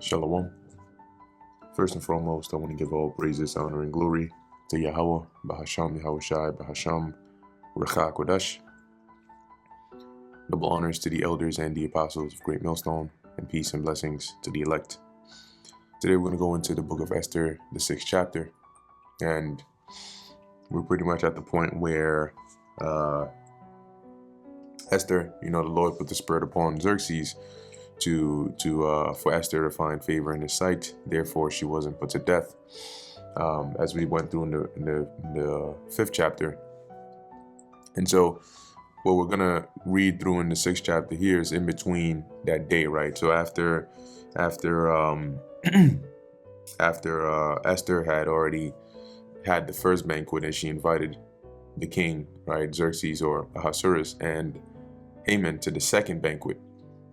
Shalom. First and foremost, I want to give all praises, honor, and glory to Yahweh, Bahasham, Yahushai, Bahasham, Recha Kodesh. Double honors to the elders and the apostles of Great Millstone, and peace and blessings to the elect. Today we're going to go into the book of Esther, the 6th chapter, and we're pretty much at the point where Esther, the Lord put the spirit upon Xerxes for Esther to find favor in his sight. Therefore, she wasn't put to death. As we went through in the 5th chapter. And so what we're going to read through in the 6th chapter here is in between that day, right? So after Esther had already had the first banquet, and she invited the king, right, Xerxes or Ahasuerus, and Haman to the second banquet,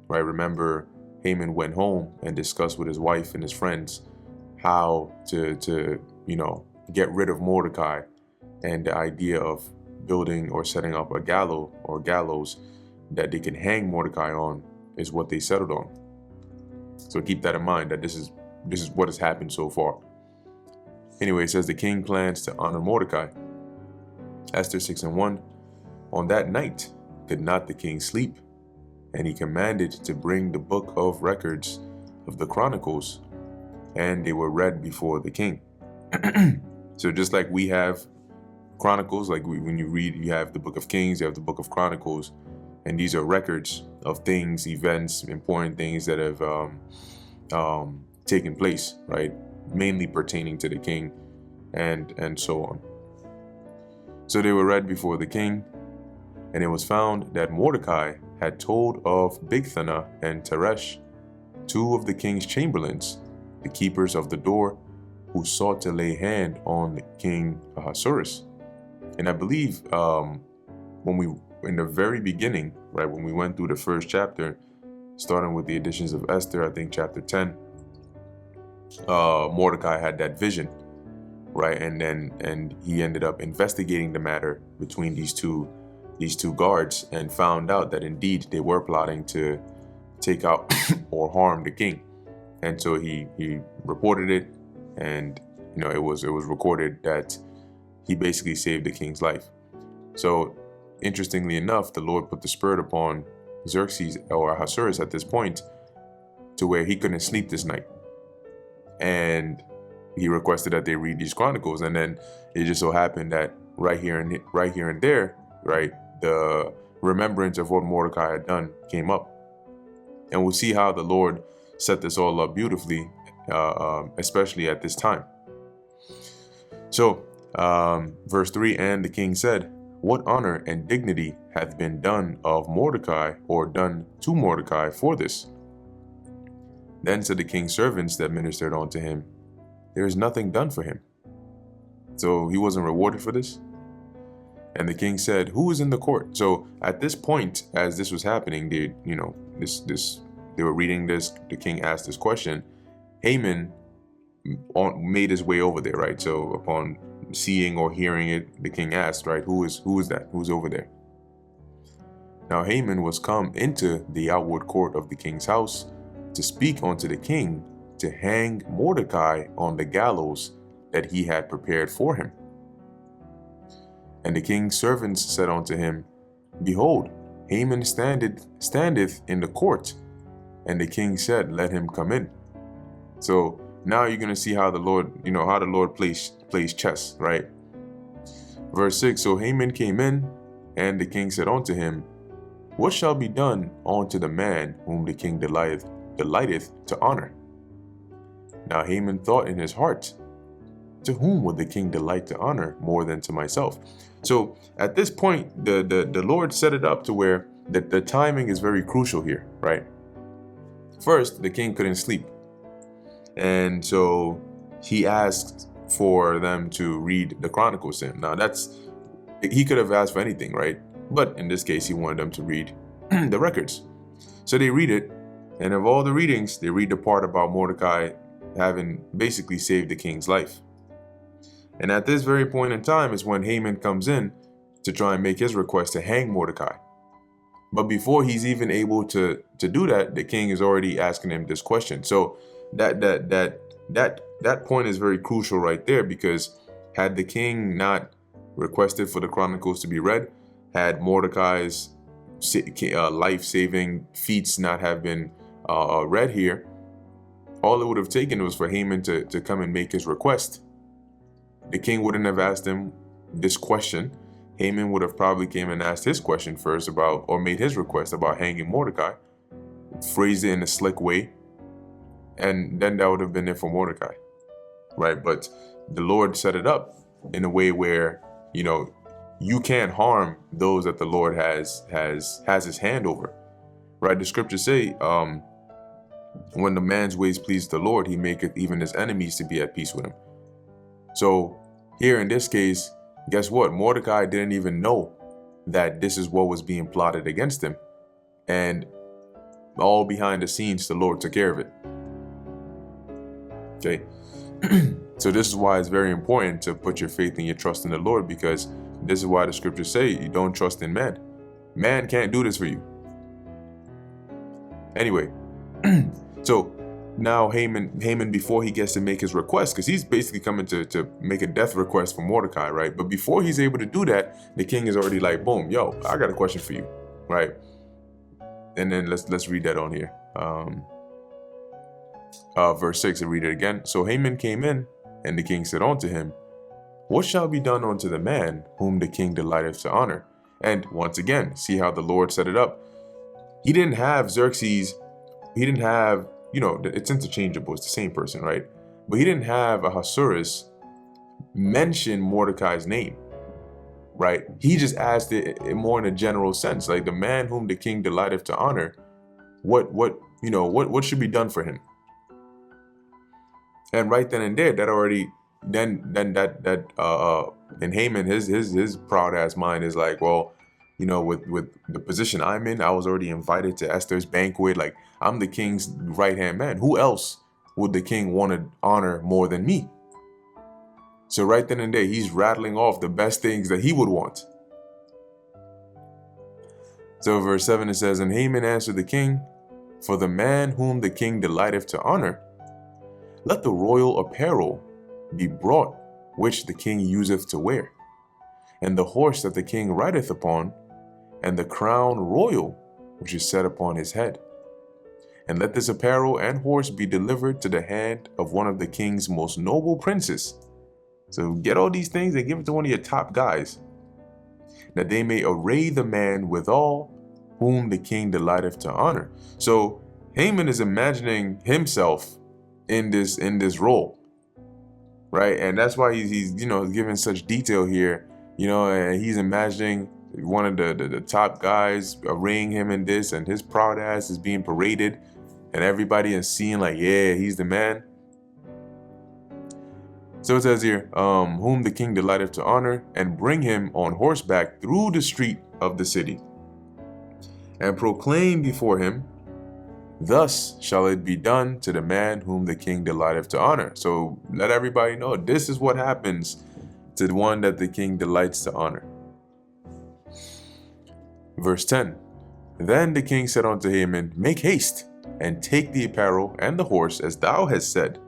right? Remember, Haman went home and discussed with his wife and his friends how to get rid of Mordecai, and the idea of building or setting up a gallows that they can hang Mordecai on is what they settled on. So keep that in mind, that this is what has happened so far. Anyway, it says the king plans to honor Mordecai. Esther 6:1. On that night could not the king sleep, and he commanded to bring the book of records of the Chronicles, and they were read before the king. So just like we have Chronicles, like when you read, you have the book of Kings, you have the book of Chronicles, and these are records of things, events, important things that have taken place, right? Mainly pertaining to the king and so on. So they were read before the king, and it was found that Mordecai had told of Bigthana and Teresh, two of the king's chamberlains, the keepers of the door, who sought to lay hand on King Ahasuerus. And I believe in the very beginning, right, when we went through the first chapter, starting with the editions of Esther, I think chapter 10, Mordecai had that vision, right, and he ended up investigating the matter between these two guards, and found out that indeed they were plotting to take out or harm the king. And so he reported it, and it was recorded that he basically saved the king's life. So interestingly enough, the Lord put the spirit upon Xerxes or Ahasuerus at this point to where he couldn't sleep this night, and he requested that they read these chronicles. And then it just so happened that right here and there, right, the remembrance of what Mordecai had done came up. And we'll see how the Lord set this all up beautifully, especially at this time. So verse 3, and the king said, what honor and dignity hath been done of Mordecai, or done to Mordecai for this? Then said the king's servants that ministered unto him, there is nothing done for him. So he wasn't rewarded for this. And the king said, who is in the court? So at this point, as this was happening, they were reading this, the king asked this question. Haman made his way over there, right? So upon seeing or hearing it, the king asked, right, who is that? Who's over there? Now Haman was come into the outward court of the king's house to speak unto the king to hang Mordecai on the gallows that he had prepared for him. And the king's servants said unto him, behold, Haman standeth in the court. And the king said, let him come in. So now you're going to see how the Lord, how the Lord plays chess, right? Verse 6, so Haman came in, and the king said unto him, what shall be done unto the man whom the king delighteth to honor? Now Haman thought in his heart, to whom would the king delight to honor more than to myself? So at this point, the Lord set it up to where the timing is very crucial here, right? First, the king couldn't sleep. And so he asked for them to read the Chronicles to him. Now he could have asked for anything, right? But in this case, he wanted them to read the records. So they read it. And of all the readings, they read the part about Mordecai having basically saved the king's life. And at this very point in time is when Haman comes in to try and make his request to hang Mordecai. But before he's even able to do that, the king is already asking him this question. So that point is very crucial right there, because had the king not requested for the Chronicles to be read, had Mordecai's life-saving feats not have been read here, all it would have taken was for Haman to come and make his request. The king wouldn't have asked him this question. Haman would have probably came and asked his question first about, or made his request about hanging Mordecai, phrased it in a slick way, and then that would have been it for Mordecai, right? But the Lord set it up in a way where, you can't harm those that the Lord has his hand over, right? The scriptures say, when the man's ways please the Lord, he maketh even his enemies to be at peace with him. So here in this case, guess what? Mordecai didn't even know that this is what was being plotted against him. And all behind the scenes, the Lord took care of it. Okay. So this is why it's very important to put your faith and your trust in the Lord, because this is why the scriptures say you don't trust in man. Man can't do this for you. Anyway, so now Haman, before he gets to make his request, because he's basically coming to make a death request for Mordecai, right? But before he's able to do that, the king is already like, boom, yo, I got a question for you, right? And then let's read that on here. Verse 6, I read it again. So Haman came in, and the king said unto him, what shall be done unto the man whom the king delighteth to honor? And once again, see how the Lord set it up. He didn't have Xerxes, he didn't have, it's interchangeable, it's the same person, right? But he didn't have Ahasuerus mention Mordecai's name, right? He just asked it more in a general sense, like the man whom the king delighteth to honor, what should be done for him? And right then and there, that already, then and Haman, his proud ass mind is like, well, with the position I'm in, I was already invited to Esther's banquet. Like, I'm the king's right-hand man. Who else would the king want to honor more than me? So right then and there, he's rattling off the best things that he would want. So verse 7, it says, and Haman answered the king, for the man whom the king delighteth to honor, let the royal apparel be brought, which the king useth to wear, and the horse that the king rideth upon, and the crown royal, which is set upon his head. And let this apparel and horse be delivered to the hand of one of the king's most noble princes. So get all these things and give it to one of your top guys, that they may array the man withal, whom the king delighteth to honor. So Haman is imagining himself in this role, right? And that's why he's giving such detail here, and he's imagining one of the top guys arraying him in this, and his proud ass is being paraded, and everybody is seeing like, yeah, he's the man. So it says here, whom the king delighteth to honor, and bring him on horseback through the street of the city, and proclaim before him, thus shall it be done to the man whom the king delighteth to honor. So let everybody know, this is what happens to the one that the king delights to honor. Verse 10, then the king said unto Haman, make haste, and take the apparel and the horse, as thou hast said,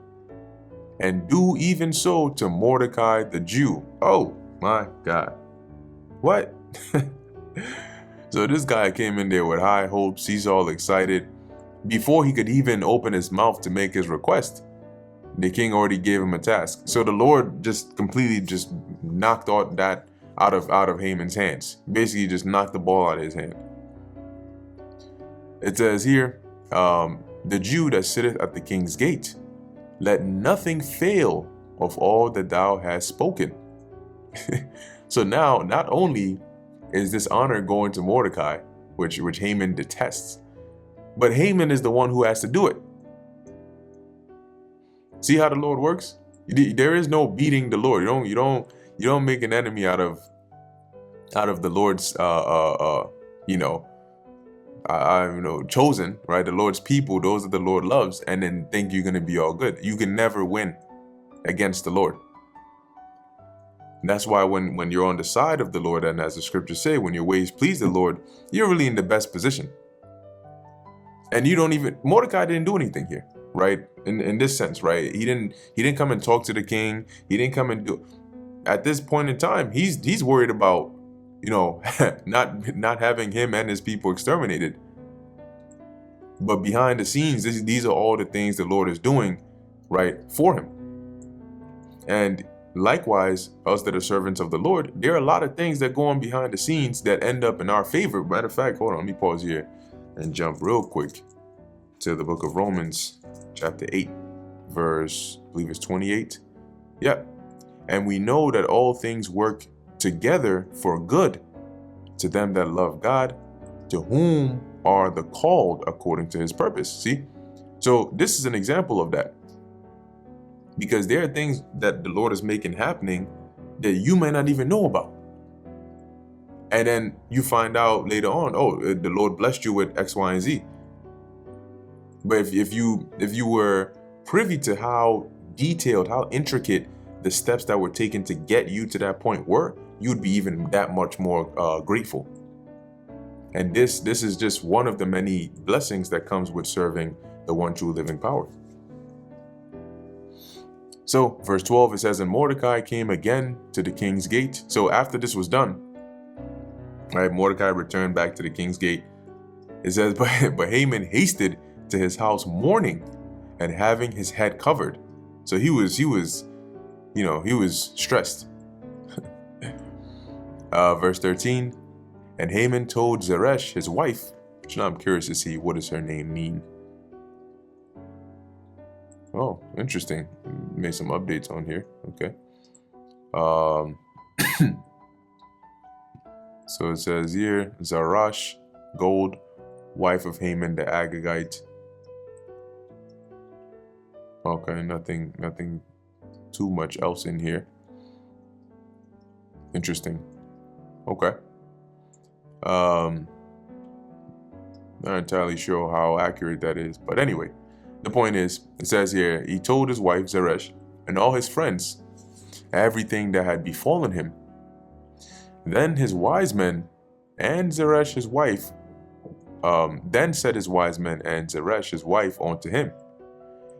and do even so to Mordecai the Jew. Oh my God. What? So this guy came in there with high hopes. He's all excited. Before he could even open his mouth to make his request, the king already gave him a task. So the Lord just completely just knocked all that out of Haman's hands. Basically just knocked the ball out of his hand. It says here, the Jew that sitteth at the king's gate, let nothing fail of all that thou hast spoken. So now, not only is this honor going to Mordecai, which Haman detests, but Haman is the one who has to do it. See how the Lord works? There is no beating the Lord. You don't make an enemy out of the Lord's chosen, right? The Lord's people, those that the Lord loves, and then think you're going to be all good. You can never win against the Lord. And that's why when you're on the side of the Lord, and as the scriptures say, when your ways please the Lord, you're really in the best position. And Mordecai didn't do anything here. right? In this sense, right? He didn't come and talk to the king. He didn't come and do. At this point in time, he's worried about, not having him and his people exterminated. But behind the scenes, these are all the things the Lord is doing, right, for him. And likewise, us that are servants of the Lord, there are a lot of things that go on behind the scenes that end up in our favor. Matter of fact, hold on, let me pause here and jump real quick to the book of Romans, chapter 8, verse, I believe it's 28. Yep. And we know that all things work together for good to them that love God, to whom are the called according to his purpose. See? So this is an example of that. Because there are things that the Lord is making happening that you may not even know about. And then you find out later on, oh, the Lord blessed you with X, Y, and Z. But if you were privy to how detailed, how intricate the steps that were taken to get you to that point were, you'd be even that much more grateful. And this is just one of the many blessings that comes with serving the one true living power. So verse 12, it says, and Mordecai came again to the king's gate. So after this was done, right, Mordecai returned back to the king's gate. It says, but Haman hasted to his house mourning and having his head covered. So he was stressed. Verse 13, and Haman told Zeresh, his wife, which now I'm curious to see, what does her name mean? Oh, interesting. Made some updates on here. Okay. So it says here, Zarash, gold, wife of Haman the Agagite. Okay, nothing too much else in here. Interesting. Okay. Not entirely sure how accurate that is, but anyway, the point is, it says here, he told his wife Zeresh and all his friends everything that had befallen him. Then his wise men and Zeresh his wife, then said his wise men and Zeresh his wife unto him,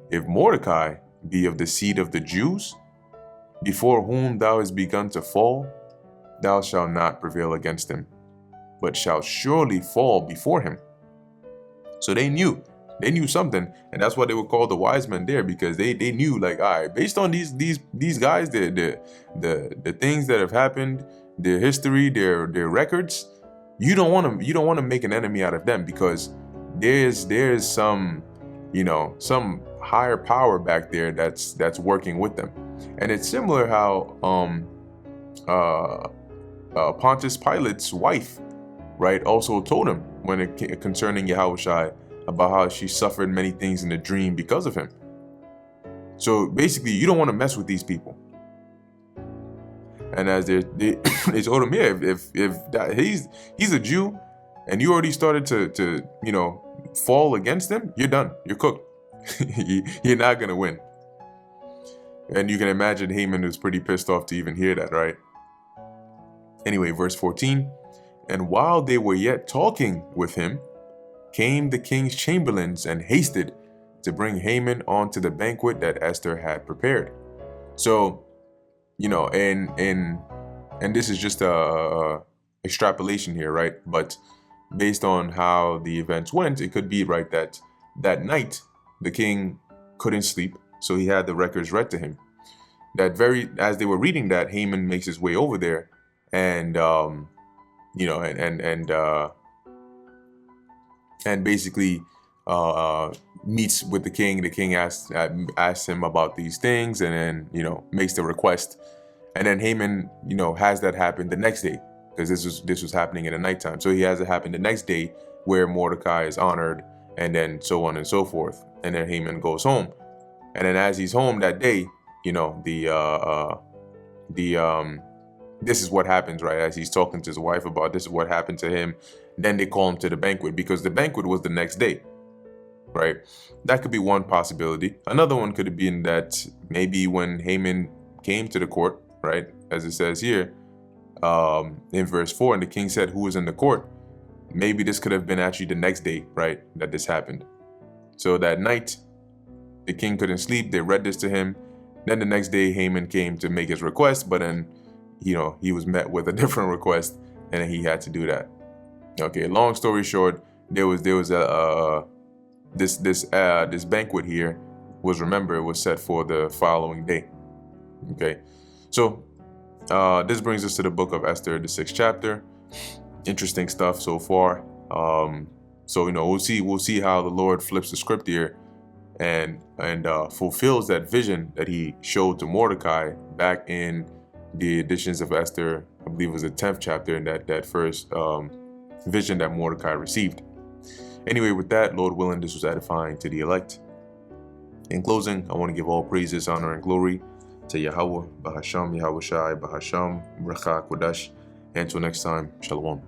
if Mordecai be of the seed of the Jews, before whom thou hast begun to fall, thou shalt not prevail against him, but shalt surely fall before him. So they knew something, and that's why they were called the wise men there, because they knew, like, all right, based on these guys, the things that have happened, their history, their records, you don't want to make an enemy out of them, because there's some some higher power back there that's working with them. And it's similar how Pontius Pilate's wife, right, also told him concerning Yahushua, about how she suffered many things in a dream because of him. So basically, you don't want to mess with these people. And as they told him, yeah, if that, he's a Jew, and you already started to fall against him, you're done. You're cooked. You're not gonna win. And you can imagine Haman was pretty pissed off to even hear that, right? Anyway, verse 14, and while they were yet talking with him, came the king's chamberlains and hasted to bring Haman onto the banquet that Esther had prepared. So, and this is just a extrapolation here, right? But based on how the events went, it could be right that night the king couldn't sleep, so he had the records read to him. As they were reading that, Haman makes his way over there, and and basically meets with the king. The king asks him about these things, and then makes the request. And then Haman has that happen the next day, because this was happening in the nighttime. So he has it happen the next day, where Mordecai is honored, and then so on and so forth. And then Haman goes home, and then as he's home that day, this is what happens, right? As he's talking to his wife about this is what happened to him. Then they call him to the banquet, because the banquet was the next day, right? That could be one possibility. Another one could have been that maybe when Haman came to the court, right, as it says here in verse 4, and the king said, who is in the court? Maybe this could have been actually the next day, right, that this happened. So that night, the king couldn't sleep. They read this to him. Then the next day, Haman came to make his request, but then, he was met with a different request, and then he had to do that. Okay, long story short, there was this banquet here was set for the following day. Okay, so this brings us to the book of Esther, the 6th chapter. Interesting stuff so far. So we'll see how the Lord flips the script here and fulfills that vision that he showed to Mordecai back in the editions of Esther. I believe it was the 10th chapter, in that first vision that Mordecai received. Anyway, with that, Lord willing, this was edifying to the elect. In closing, I want to give all praises, honor, and glory to Yahweh, Bahasham, Yahweh Shai, Bahasham, Bracha, Kodash. Until next time, Shalom.